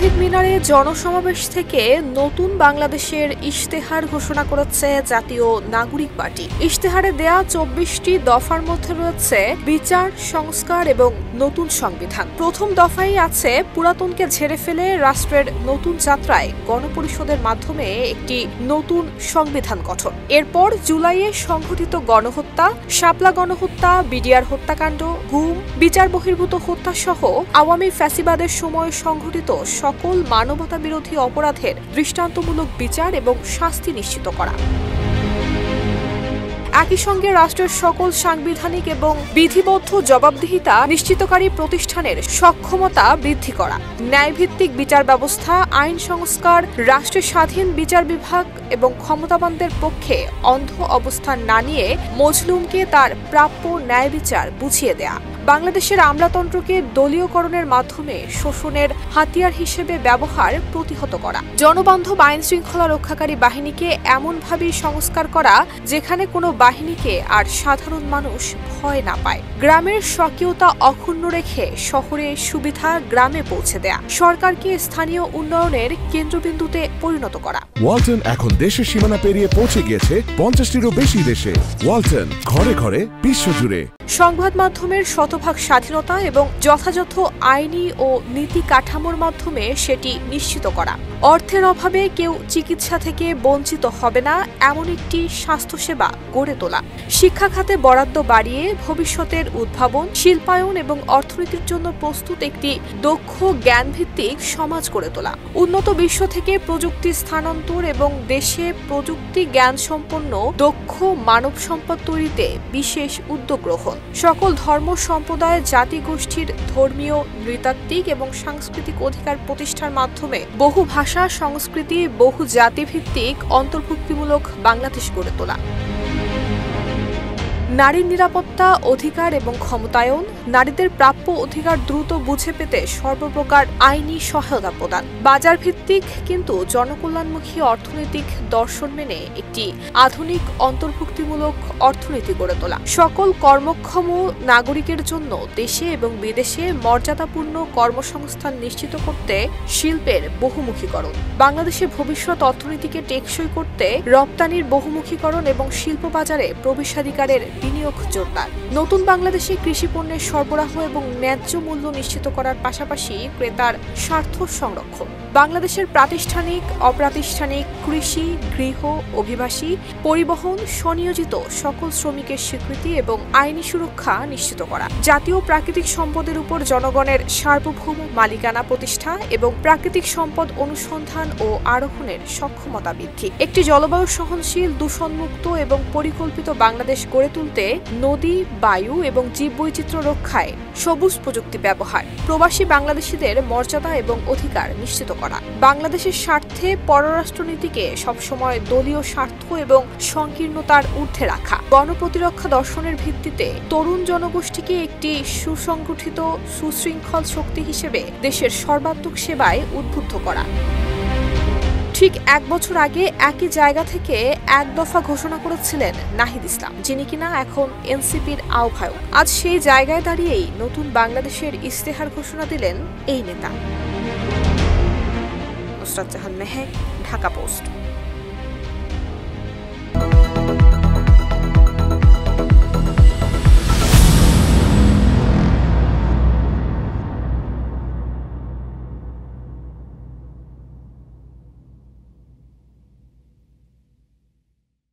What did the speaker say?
শহীদ মিনারে জনসমাবেশ থেকে নতুন বাংলাদেশের ইশতেহার ঘোষণা করেছে জাতীয় নাগরিক পার্টি। ইশতেহারে দেয়া ২৪টি দফার মধ্যে রয়েছে বিচার, সংস্কার এবং নতুন সংবিধান। প্রথম দফায় আছে পুরাতনকে ঝেড়ে ফেলে রাষ্ট্রের নতুন যাত্রায় গণপরিষদের মাধ্যমে একটি নতুন সংবিধান গঠন। এরপর জুলাইয়ে সংঘটিত গণহত্যা, শাপলা গণহত্যা, বিডিআর হত্যাকাণ্ড, গুম, বিচার বহির্ভূত হত্যা সহ আওয়ামী ফ্যাসিবাদের সময় সংঘটিত সকল মানবতা বিরোধী অপরাধের দৃষ্টান্তমূলক বিচার এবং শাস্তি নিশ্চিত করা। একই সঙ্গে রাষ্ট্রের সকল সাংবিধানিক এবং বিধিবদ্ধ জবাবদিহিতা নিশ্চিতকারী প্রতিষ্ঠানের সক্ষমতা বৃদ্ধি করা, ন্যায়ভিত্তিক বিচার ব্যবস্থা, আইন সংস্কার, রাষ্ট্রের স্বাধীন বিচার বিভাগ এবং ক্ষমতাবানদের পক্ষে অন্ধ অবস্থান না নিয়ে মজলুমকে তার প্রাপ্য ন্যায় বিচার বুঝিয়ে দেয়া, বাংলাদেশের আমলাতন্ত্রকে দলীয়করণের মাধ্যমে শোষণের হাতিয়ার হিসেবে ব্যবহার প্রতিহত করা, জনবান্ধব আইন শৃঙ্খলা রক্ষাকারী বাহিনীকে এমনভাবেই সংস্কার করা যেখানে কোনো বাহিনীকে আর সাধারণ মানুষ ভয় না পায়, গ্রামের স্বকীয়তা অক্ষুণ্ণ রেখে শহরে সুবিধা গ্রামে পৌঁছে দেয়া, সরকারকে স্থানীয় উন্নয়নের কেন্দ্রবিন্দুতে পরিণত করা। ওয়ালটন এখন দেশের সীমানা পেরিয়ে পৌঁছে গিয়েছে ৫০টিরও বেশি দেশে। ওয়ালটন, ঘরে ঘরে বিশ্বজুড়ে। সংবাদ মাধ্যমের শতভাগ স্বাধীনতা এবং যথাযথ আইনি ও নীতি কাঠামোর মাধ্যমে সেটি নিশ্চিত করা, অর্থের অভাবে কেউ চিকিৎসা থেকে বঞ্চিত হবে না এমন একটি স্বাস্থ্যসেবা গড়ে তোলা, শিক্ষা খাতে বরাদ্দ বাড়িয়ে ভবিষ্যতের উদ্ভাবন, শিল্পায়ন এবং অর্থনীতির জন্য প্রস্তুত একটি দক্ষ জ্ঞানভিত্তিক সমাজ গড়ে তোলা, উন্নত বিশ্ব থেকে প্রযুক্তি স্থানান্তর এবং দেশে প্রযুক্তি জ্ঞান সম্পন্ন দক্ষ মানব সম্পদ তৈরিতে বিশেষ উদ্যোগ গ্রহণ, সকল ধর্ম সম্প্রদায় জাতিগোষ্ঠীর ধর্মীয়, নৃতাত্ত্বিক এবং সাংস্কৃতিক অধিকার প্রতিষ্ঠার মাধ্যমে বহু ভাষা, সংস্কৃতি, বহু জাতিভিত্তিক অন্তর্ভুক্তিমূলক বাংলাদেশ গড়ে তোলা, নারীর নিরাপত্তা, অধিকার এবং ক্ষমতায়ন, নারীদের প্রাপ্য অধিকার দ্রুত বুঝে পেতে সর্বপ্রকার আইনি সহায়তা প্রদান, বাজার ভিত্তিক কিন্তু জনকল্যাণমুখী অর্থনৈতিক দর্শন মেনে একটি আধুনিক অন্তর্ভুক্তিমূলক অর্থনীতি গড়ে তোলা, সকল কর্মক্ষম নাগরিকের জন্য দেশে এবং বিদেশে মর্যাদাপূর্ণ কর্মসংস্থান নিশ্চিত করতে শিল্পের বহুমুখীকরণ, বাংলাদেশের ভবিষ্যৎ অর্থনীতিকে টেকসই করতে রপ্তানির বহুমুখীকরণ এবং শিল্প বাজারে প্রবেশাধিকারের বিনিয়োগ জোরদার, নতুন বাংলাদেশে কৃষি পণ্যের সরবরাহ এবং ন্যায্য মূল্য নিশ্চিত করার পাশাপাশি ক্রেতার স্বার্থ সংরক্ষণ, বাংলাদেশের প্রাতিষ্ঠানিক, অপ্রাতিষ্ঠানিক, কৃষি, গৃহ, অভিবাসী, পরিবহন, স্বনিয়োজিত সকল শ্রমিকের স্বীকৃতি এবং আইনি সুরক্ষা নিশ্চিত করা, জাতীয় প্রাকৃতিক সম্পদের উপর জনগণের সার্বভৌম মালিকানা প্রতিষ্ঠা এবং প্রাকৃতিক সম্পদ অনুসন্ধান ও আরোহণের সক্ষমতা বৃদ্ধি, একটি জলবায়ু সহনশীল, দূষণমুক্ত এবং পরিকল্পিত বাংলাদেশ গড়ে তুলতে নদী, বায়ু এবং জীববৈচিত্র্য রক্ষায় সবুজ প্রযুক্তি ব্যবহার, প্রবাসী বাংলাদেশিদের মর্যাদা এবং অধিকার নিশ্চিত করা, বাংলাদেশের স্বার্থে পররাষ্ট্রনীতিকে সবসময় দলীয় স্বার্থ এবং সংকীর্ণতার ঊর্ধ্বে রাখা, গণপ্রতিরক্ষা দর্শনের ভিত্তিতে তরুণ জনগোষ্ঠীকে একটি সুসংগঠিত, সুশৃঙ্খল শক্তি হিসেবে দেশের সর্বাত্মক সেবায় উদ্বুদ্ধ করা। ঠিক ১ বছর আগে একই জায়গা থেকে এক দফা ঘোষণা করেছিলেন নাহিদ ইসলাম, যিনি কিনা এখন এনসিপির আহ্বায়ক। আজ সেই জায়গায় দাঁড়িয়েই নতুন বাংলাদেশের ইশতেহার ঘোষণা দিলেন এই নেতা। নুসরাত জাহান মেহেক, ঢাকা পোস্ট।